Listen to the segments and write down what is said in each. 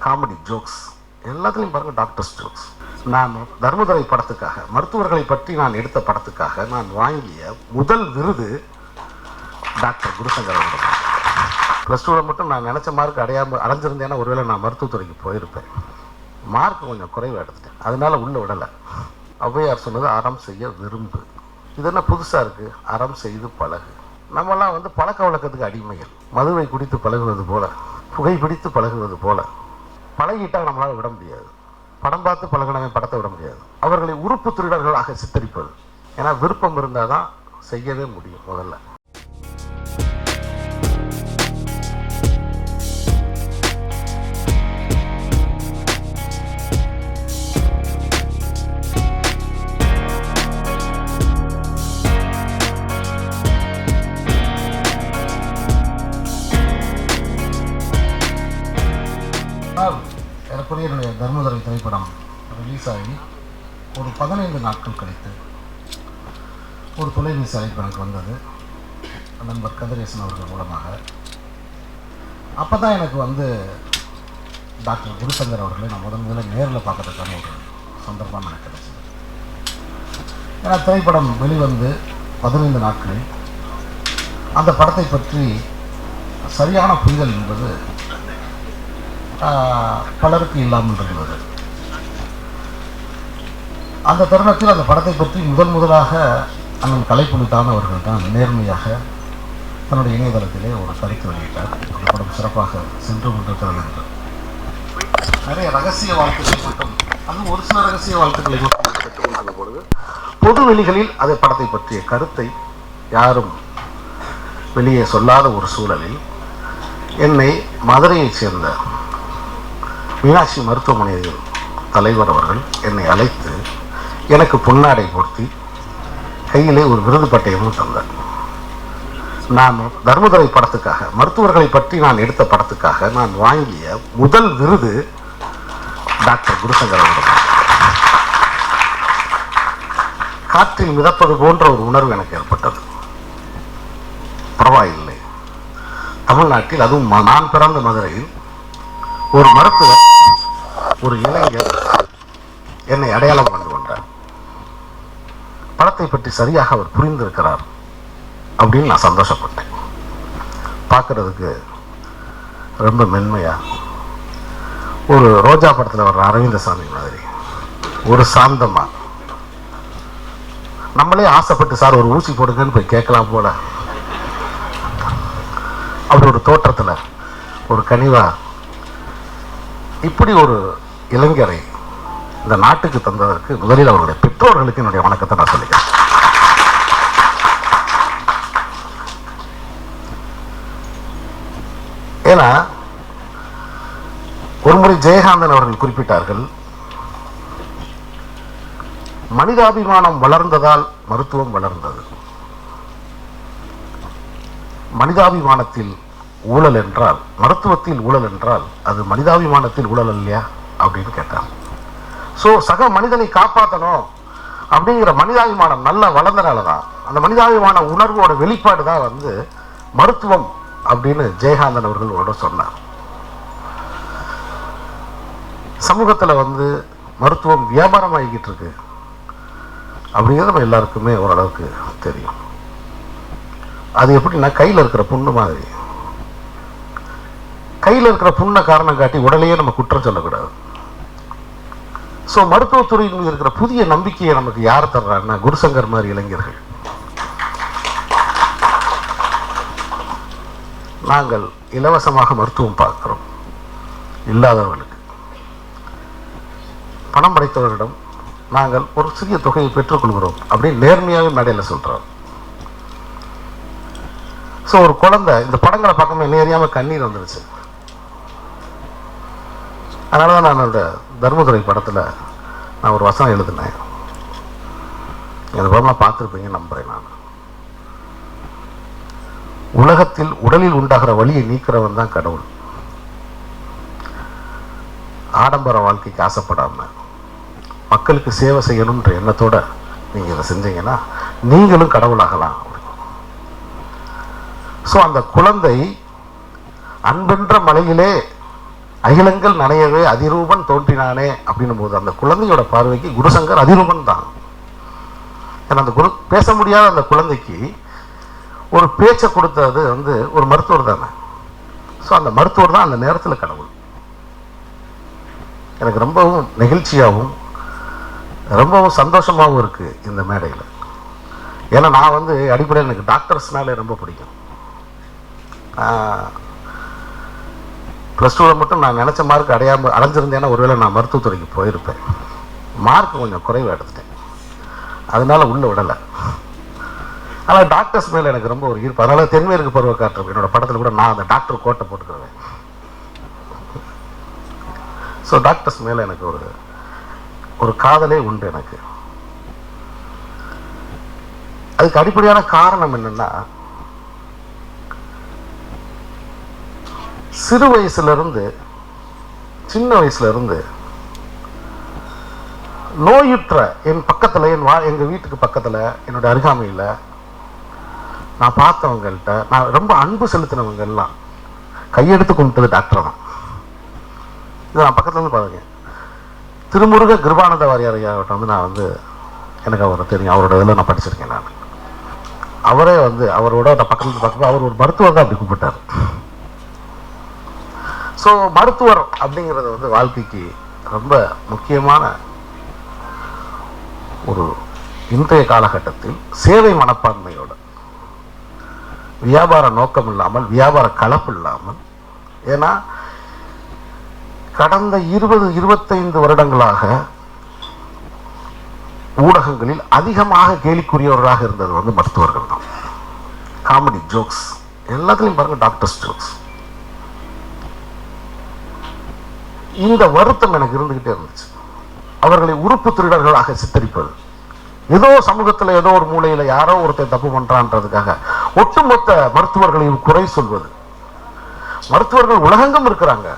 Comedy jokes எல்லாத்துலேயும் பாருங்கள் doctors jokes. நான் தர்மதுரை படத்துக்காக, மருத்துவர்களை பற்றி நான் எடுத்த படத்துக்காக நான் வாங்கிய முதல் விருது டாக்டர் குருசங்கர் அவர்கள். ப்ளஸ் டூவில் மட்டும் நான் நினச்ச மார்க் அடைஞ்சிருந்தேன்னா ஒருவேளை நான் மருத்துவத்துறைக்கு போயிருப்பேன். மார்க் கொஞ்சம் குறைவாக எடுத்துட்டேன், அதனால உள்ளே விடலை. ஔவையார் சொன்னது அறம் செய்ய விரும்பு. இது என்ன புதுசாக இருக்குது? அறம் செய்து பழகு. நம்மலாம் பழக்க வழக்கத்துக்கு அடிமைகள். மதுவை குடித்து பழகுவது போல, புகை பிடித்து பழகுவது போல பழகிட்டால் நம்மளால் விட முடியாது. படம் பார்த்து பழகினவன் படத்தை விட முடியாது. அவர்களை உறுப்பு திருடர்களாக சித்தரிப்பது. ஏன்னா விருப்பம் இருந்தால் தான் செய்யவே முடியும். முதல்ல எனக்குரிய என்னுடைய தர்மதுரை திரைப்படம் ரிலீஸ் ஆகி ஒரு 15 நாட்கள் கழித்து ஒரு தொலைபேசி அழைப்பு எனக்கு வந்தது, நண்பர் கதிரேசன் அவர்கள் மூலமாக. அப்போ தான் எனக்கு டாக்டர் குருசங்கர் அவர்களை நான் முதல்ல நேரில் பார்க்கறதுக்கான ஒரு சந்தர்ப்பம் எனக்கு கிடைச்சது. ஏன்னா திரைப்படம் வெளிவந்து 15 நாட்களில் அந்த படத்தை பற்றி சரியான புரிதல் என்பது பலருக்கு இல்லாமல் இருந்தது. அந்த தருணத்தில் அந்த படத்தை பற்றி முதலாக அண்ணன் கலைப்புலித்தான் அவர்கள் தான் நேர்மையாக தன்னுடைய இணையதளத்திலே ஒரு கருத்து வெளியிட்டார். அந்த படம் சிறப்பாக சென்று கொண்டிருக்கிறது என்று நிறைய ரகசிய வாழ்த்துக்களை மட்டும், அதுவும் ஒரு சில ரகசிய வாழ்த்துக்களை மட்டும் பெற்றுக்கொண்டிருந்த பொழுது பொது வெளிகளில் அதை படத்தை பற்றிய கருத்தை யாரும் வெளியே சொல்லாத ஒரு சூழலில் என்னை மதுரையைச் சேர்ந்த மீனாட்சி மருத்துவமனையின் தலைவர் அவர்கள் என்னை அழைத்து எனக்கு பொன்னாடை போர்த்தி கையிலே ஒரு விருது பட்டயமும் தந்தார். நான் தர்மதுரை படத்துக்காக, மருத்துவர்களை பற்றி நான் எடுத்த படத்துக்காக நான் வாங்கிய முதல் விருது டாக்டர் குருசங்கர் அவர்கள். காற்றில் மிதப்பது போன்ற ஒரு உணர்வு எனக்கு ஏற்பட்டது. பரவாயில்லை, தமிழ்நாட்டில் அதுவும் நான் பிறந்த மதுரையில் ஒரு மருத்துவர், ஒரு இளைஞர் என்னை அடையாளம் கண்டு கொண்டார். படத்தை பற்றி சரியாக அவர் புரிந்திருக்கிறார் அப்படின்னு நான் சந்தோஷப்பட்டேன். பார்க்கறதுக்கு ரொம்ப மென்மையா, ஒரு ரோஜா படத்தில் வர்ற அரவிந்தசாமி மாதிரி, ஒரு சாந்தமா, நம்மளே ஆசைப்பட்டு சார் ஒரு ஊசி போடுங்கன்னு போய் கேட்கலாம் போல அப்படி ஒரு தோற்றத்தில் ஒரு கனிவா, இப்படி ஒரு இளைஞரை இந்த நாட்டுக்கு தந்ததற்கு முதலில் அவருடைய பெற்றோர்களுக்கு என்னுடைய வணக்கத்தை நான் சொல்லிக்கிறேன். ஏன்னா ஒருமுறை ஜெயகாந்தன் அவர்கள் குறிப்பிட்டார்கள், மனிதாபிமானம் வளர்ந்ததால் மருத்துவம் வளர்ந்தது. மனிதாபிமானத்தில் ஊழல் என்றால், மருத்துவத்தில் ஊழல் என்றால் அது மனிதாபிமானத்தில் ஊழல் இல்லையா அப்படின்னு கேட்டார். ஸோ சக மனிதனை காப்பாற்றணும் அப்படிங்கிற மனிதாபிமானம் நல்லா வளர்ந்தனால தான், அந்த மனிதாபிமான உணர்வோட வெளிப்பாடு தான் மருத்துவம் அப்படின்னு ஜெயகாந்தன் அவர்களோட சொன்னார். சமூகத்தில் மருத்துவம் வியாபாரம் ஆகிக்கிட்டு இருக்கு அப்படிங்கிறது நம்ம எல்லாருக்குமே ஓரளவுக்கு தெரியும். அது எப்படின்னா கையில் இருக்கிற புண்ணு மாதிரி. கையில் இருக்கிற புண்ணை காரணம் காட்டி உடலையே நம்ம குற்றம் சொல்லக்கூடாது. ஸோ மருத்துவத்துறையின் மீது இருக்கிற புதிய நம்பிக்கையை நமக்கு யார் தர்றாங்கன்னா குருசங்கர் மாதிரி இளைஞர்கள். நாங்கள் இலவசமாக மருத்துவம் பார்க்கிறோம், இல்லாதவர்களுக்கு. பணம் படைத்தவர்களிடம் நாங்கள் ஒரு சிறிய தொகையை பெற்றுக்கொள்கிறோம் அப்படின்னு நேர்மையாக மேடையில் சொல்கிறோம். ஸோ ஒரு குழந்தை இந்த படங்களை பார்க்காம நேரியாமல் கண்ணீர் வந்துருச்சு. அதனால தான் நான் என்னோட தர்மதுரை படத்தில் நான் ஒரு வசனம் எழுதினேன். இந்த படம்லாம் பார்த்துருப்பீங்க நம்புகிறேன். நான் உலகத்தில் உடலில் உண்டாகிற வலியை நீக்கிறவன் தான் கடவுள். ஆடம்பர வாழ்க்கைக்கு ஆசைப்படாம மக்களுக்கு சேவை செய்யணுன்ற எண்ணத்தோட நீங்க இதை செஞ்சீங்கன்னா நீங்களும் கடவுளாகலாம். ஸோ அந்த குழந்தை அன்பென்ற மலையிலே அகிலங்கள் நனையவே அதிரூபன் தோன்றினானே அப்படின்னும் போது அந்த குழந்தையோட பார்வைக்கு குருசங்கர் அதிரூபன் தான். ஏன்னா அந்த குரு பேச முடியாத அந்த குழந்தைக்கு ஒரு பேச்சை கொடுத்தது வந்து ஒரு மருத்துவர் தானே. ஸோ அந்த மருத்துவர் தான் அந்த நேரத்தில் கடவுள். எனக்கு ரொம்பவும் நெகிழ்ச்சியாகவும் ரொம்பவும் சந்தோஷமாகவும் இருக்குது இந்த மேடையில். ஏன்னா நான் வந்து அடிப்படையில் எனக்கு டாக்டர்ஸ்னாலே ரொம்ப பிடிக்கும். +2 மட்டும் நான் நினச்ச மார்க் அடைஞ்சிருந்தேன்னா ஒருவேளை நான் மருத்துவத்துறைக்கு போயிருப்பேன். மார்க் கொஞ்சம் குறைவாக எடுத்துட்டேன், அதனால உள்ள விடலை. ஆனால் டாக்டர்ஸ் மேலே எனக்கு ரொம்ப ஒரு ஈர்ப்பு. அதனால தென்மேற்கு பருவ காற்று என்னோட படத்தில் கூட நான் அந்த டாக்டர் கோட்டை போட்டுக்கிறேன். ஸோ டாக்டர்ஸ் மேலே எனக்கு ஒரு காதலே உண்டு எனக்கு. அதுக்கு அடிப்படையான காரணம் என்னன்னா, சிறு வயசுல இருந்து சின்ன வயசுல இருந்து நோயுற்ற என் பக்கத்துல எங்க வீட்டுக்கு பக்கத்துல என்னோட அருகாமையில் நான் பார்த்தவங்கள்ட்ட நான் ரொம்ப அன்பு செலுத்தினவங்க எல்லாம் கையெடுத்து கும்பிட்டது டாக்டர் தான். இதை நான் பக்கத்துல இருந்து பாருங்க. திருமுருக கிருபானந்த வாரியார் ஐயாவிட்ட வந்து நான் வந்து எனக்கு அவரை தெரியும், அவரோட இதில் நான் படிச்சிருக்கேன். நான் அவரே வந்து அவரோட பக்கத்துல பார்க்கும்போது அவர் ஒரு மருத்துவர் தான் அப்படி கூப்பிட்டார். ஸோ மருத்துவர் அப்படிங்கிறது வந்து வாழ்க்கைக்கு ரொம்ப முக்கியமான ஒரு இன்றைய காலகட்டத்தில் சேவை மனப்பான்மையோட, வியாபார நோக்கம் இல்லாமல், வியாபார கலப்பு இல்லாமல். ஏன்னா கடந்த 20-25 வருடங்களாக ஊடகங்களில் அதிகமாக கேலிக்குரியவர்களாக இருந்தது வந்து மருத்துவர்கள் தான். காமெடி ஜோக்ஸ் எல்லாத்துலையும் பாருங்க, டாக்டர்ஸ் ஜோக்ஸ். இந்த வருத்தம் எனக்கு இருந்துகிட்டே இருந்துச்சு. அவர்களை உறுப்பு திருடர்களாக சித்தரிப்பது, ஏதோ சமூகத்தில் ஏதோ ஒரு மூலையில் யாரோ ஒருத்தர் தப்பு பண்றான்றதுக்காக ஒட்டுமொத்த மருத்துவர்களையும் குறை சொல்வது. மருத்துவர்கள் உலகெங்கும் இருக்கிறாங்க.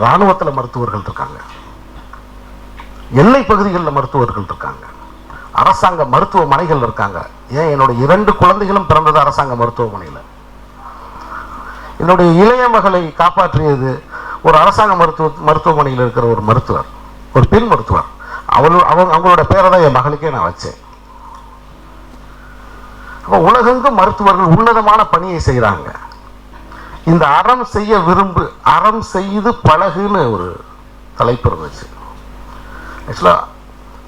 இராணுவத்தில் மருத்துவர்கள் இருக்காங்க, எல்லை பகுதிகளில் மருத்துவர்கள் இருக்காங்க, அரசாங்க மருத்துவமனைகள் இருக்காங்க. ஏன் என்னோட 2 குழந்தைகளும் பிறந்தது அரசாங்க மருத்துவமனையில். என்னுடைய இளைய மகளை காப்பாற்றியது ஒரு அரசாங்க மருத்துவமனையில் இருக்கிற ஒரு மருத்துவர், ஒரு பெண் மருத்துவர். அவங்களோட பேரை தான் என் மகளுக்கே நான் வச்சேன். அப்போ உலகெங்கும் மருத்துவர்கள் உன்னதமான பணியை செய்கிறாங்க. இந்த அறம் செய்ய விரும்பு, அறம் செய்து பழகுன்னு ஒரு தலைப்பு இருந்துச்சு. ஆக்சுவலா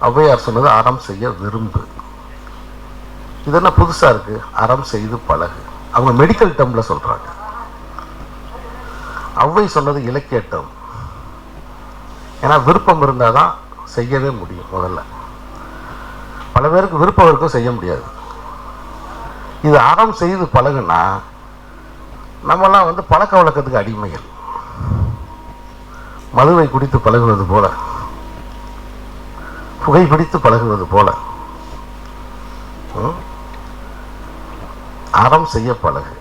ஔவையார் சொன்னது அறம் செய்ய விரும்பு. இது என்ன புதுசா இருக்கு? அறம் செய்து பழகு. அவங்க மெடிக்கல் டேர்ம்ல சொல்றாங்க. ஔவை சொன்னது இலக்கிய டேர்ம். ஏன்னா விருப்பம் இருந்தாதான் செய்யவே முடியும். முதல்ல பல பேருக்கு விருப்பம் இருக்கும், செய்ய முடியாது. இது அறம் செய்து பழகுனா நம்மெல்லாம் வந்து பழக்க வழக்கத்துக்கு அடிமைகள். மதுவை குடித்து பழகுவது போல, புகைப்பிடித்து பழகுவது போல. அறம் செய்ய பழகு.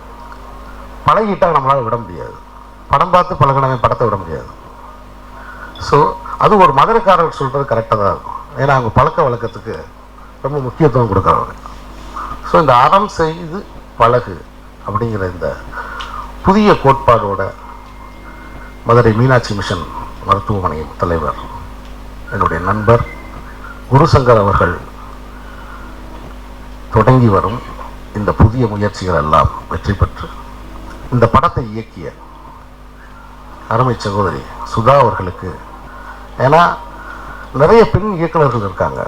பழகிட்டா நம்மளால விட முடியாது. படம் பார்த்து பழகினவன் படத்தை விட முடியாது. ஸோ அது ஒரு மதுரைக்காரர் சொல்றது கரெக்டாக தான் இருக்கும். ஏன்னா அவங்க பழக்க வழக்கத்துக்கு ரொம்ப முக்கியத்துவம் கொடுக்குறவங்க. ஸோ இந்த அறம் செய்து பழகு அப்படிங்கிற இந்த புதிய கோட்பாடோட மதுரை மீனாட்சி மிஷன் மருத்துவமனையின் தலைவர் என்னுடைய நண்பர் குருசங்கர் அவர்கள் தொடங்கி வரும் இந்த புதிய முயற்சிகள் எல்லாம் வெற்றி பெற்று இந்த படத்தை இயக்கிய அருமை சகோதரி சுதா அவர்களுக்கு, ஏன்னா நிறைய பெண் இயக்குநர்கள் இருக்காங்க,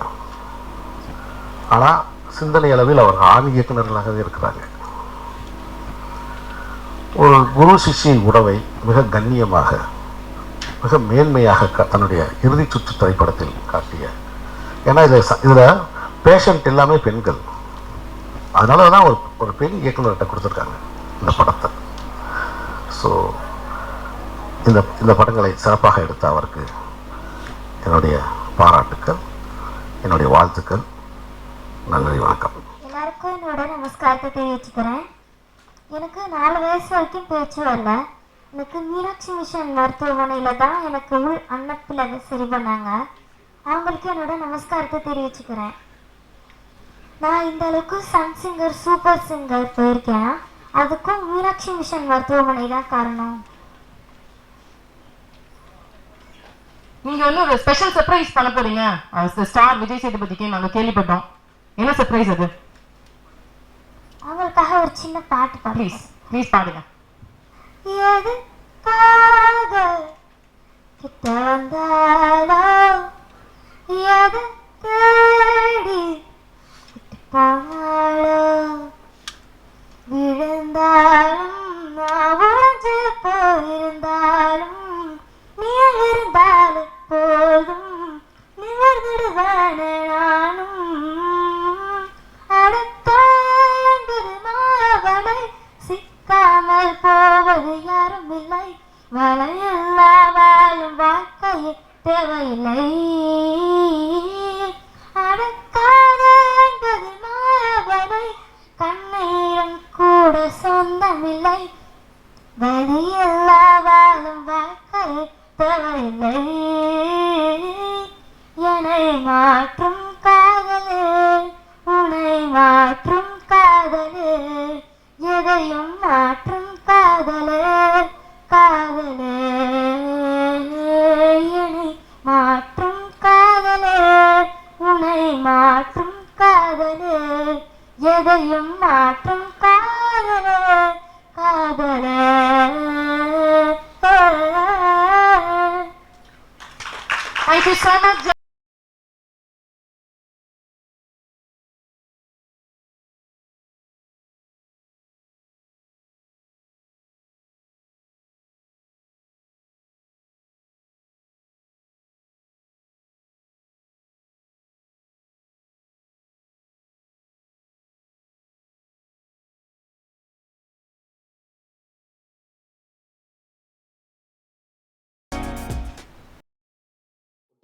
ஆனால் சிந்தனை அளவில் அவர்கள் ஆண் இயக்குநர்களாகவே இருக்கிறாங்க. ஒரு குரு சிஷ்யை உறவை மிக கண்ணியமாக, மிக மேன்மையாக தன்னுடைய இறுதி சுற்று திரைப்படத்தில் காட்டிய, ஏன்னா இதில் பேஷண்ட் எல்லாமே பெண்கள், அதனால தான் ஒரு பெண் இயக்குநர்கிட்ட கொடுத்துருக்காங்க இந்த படத்தை. ஸோ இந்த படங்களை சிறப்பாக எடுத்த அவருக்கு என்னுடைய பாராட்டுக்கள், என்னுடைய வாழ்த்துக்கள். நன்றி, வணக்கம். எல்லாருக்கும் என்னோட நமஸ்காரத்தை தெரிவிச்சுக்கிறேன். எனக்கு 4 வயசு வரைக்கும் பேச்சு வரல. எனக்கு மீனாட்சி மிஷன் மருத்துவமனையில் தான் எனக்கு உள் அன்னப்பிள்ளை சரி பண்ணாங்க. அவங்களுக்கு என்னோட நமஸ்காரத்தை தெரிவிச்சுக்கிறேன். நான் இந்த அளவுக்கு சன் சிங்கர், சூப்பர் சிங்கர் போயிருக்கேன், அதுக்கும் மீனாட்சி மிஷன் மருத்துவமனை தான் காரணம். நீங்க வந்து ஒரு ஸ்பெஷல் சர்ப்ரைஸ் பண்ண போறீங்க ஸ்டார் விஜய் சேதுபதிக்கு நாங்க கேள்விப்பட்டோம். என்ன சர்ப்ரைஸ் அது? அவங்களுக்காக ஒரு சின்ன பாட்டு ப்ளீஸ் ப்ளீஸ் பாடுங்க. எதுக்காக கிட்ட வந்தாலோ எதை தேடி விட்டு போனாலோ விழுந்தாலும் நான் உழைஞ்சு போயிருந்தாலும் நீ இருந்தாலும் போதும் நிவர்ந்துடுவானே நானும் அடுத்த என்பது மாவனை சிக்காமல் போவது யாரும் இல்லை வலையில்லா வாழும் வாழ்க்கையே தேவையில்லை அடக்காத என்பது மாவனை கண்ணீரம் கூட சொந்தமில்லை வழியில்லா வாழும் வாழ்க்கையே தேவையில்லை என்னை மாற்றும் காதலே உன்னை மாற்றும் காதலே எதையும் மாற்றும் காதலே காதலே என்னை மாற்றும் காதலே உன்னை மாற்றும் காதலே எதையும் மாற்றும் காதலே காதலே. Thank you so much.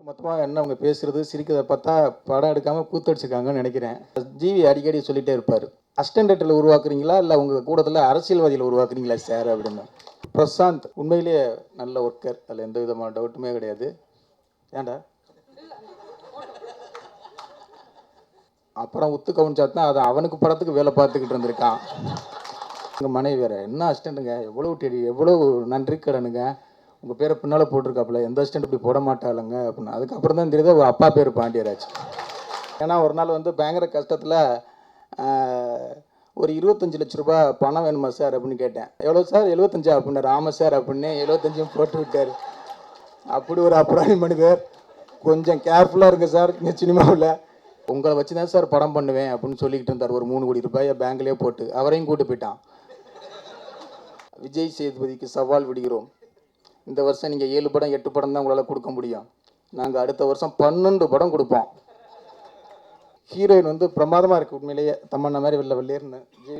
மொத்தமாக என்ன அவங்க பேசுகிறது சிரிக்கிறத பார்த்தா படம் எடுக்காமல் கூத்தடிச்சிருக்காங்கன்னு நினைக்கிறேன். ஜிவி அடிக்கடி சொல்லிகிட்டே இருப்பார், அஸ்டண்டேட்டில் உருவாக்குறீங்களா இல்லை உங்கள் கூடத்தில் அரசியல்வாதியில் உருவாக்குறீங்களா சார் அப்படின்னு. பிரசாந்த் உண்மையிலேயே நல்ல ஒர்க்கர், அதில் எந்த விதமான டவுட்டுமே கிடையாது. ஏன்டா அப்புறம் உத்து கவனிச்சா தான் அதை அவனுக்கு படத்துக்கு வேலை பார்த்துக்கிட்டு இருந்திருக்கான். எங்கள் மனைவி வேறு என்ன அஸ்டண்ட்டுங்க, எவ்வளோ நன்றி கடனுங்க, உங்கள் பேரை பின்னால் போட்டிருக்காப்புல, எந்த அசிஸ்டன்ட் இப்படி போட மாட்டாளுங்க அப்படின்னு. அதுக்கப்புறம் தான் தெரியுது அவள் அப்பா பேர் பாண்டியராஜ். ஏன்னா ஒரு நாள் வந்து பயங்கர கஷ்டத்தில் ஒரு 25 லட்ச ரூபா பணம் வேணுமா சார் அப்படின்னு கேட்டேன். எவ்வளோ சார்? 75 அப்படின்னு. ராம சார் அப்படின்னு 75 போட்டு விட்டார். அப்படி ஒரு அப்புறாணி மனிதர். கொஞ்சம் கேர்ஃபுல்லாக இருங்க சார் இந்த சினிமாவில், உங்களை வச்சு தான் சார் படம் பண்ணுவேன் அப்படின்னு சொல்லிக்கிட்டு இருந்தார். ஒரு 3 கோடி ரூபாயை பேங்க்லேயே போட்டு அவரையும் கூட்டு போயிட்டான். விஜய் சேதுபதிக்கு சவால் விடுகிறோம், இந்த வருஷம் நீங்கள் 7 படம் 8 படம் தான் உங்களால் கொடுக்க முடியும், நாங்கள் அடுத்த வருஷம் 12 படம் கொடுப்போம். ஹீரோயின் வந்து பிரமாதமாக இருக்குது உண்மையிலேயே, தம்மண்ணா மாதிரி வெள்ளை வெள்ளையர்னு. ஜி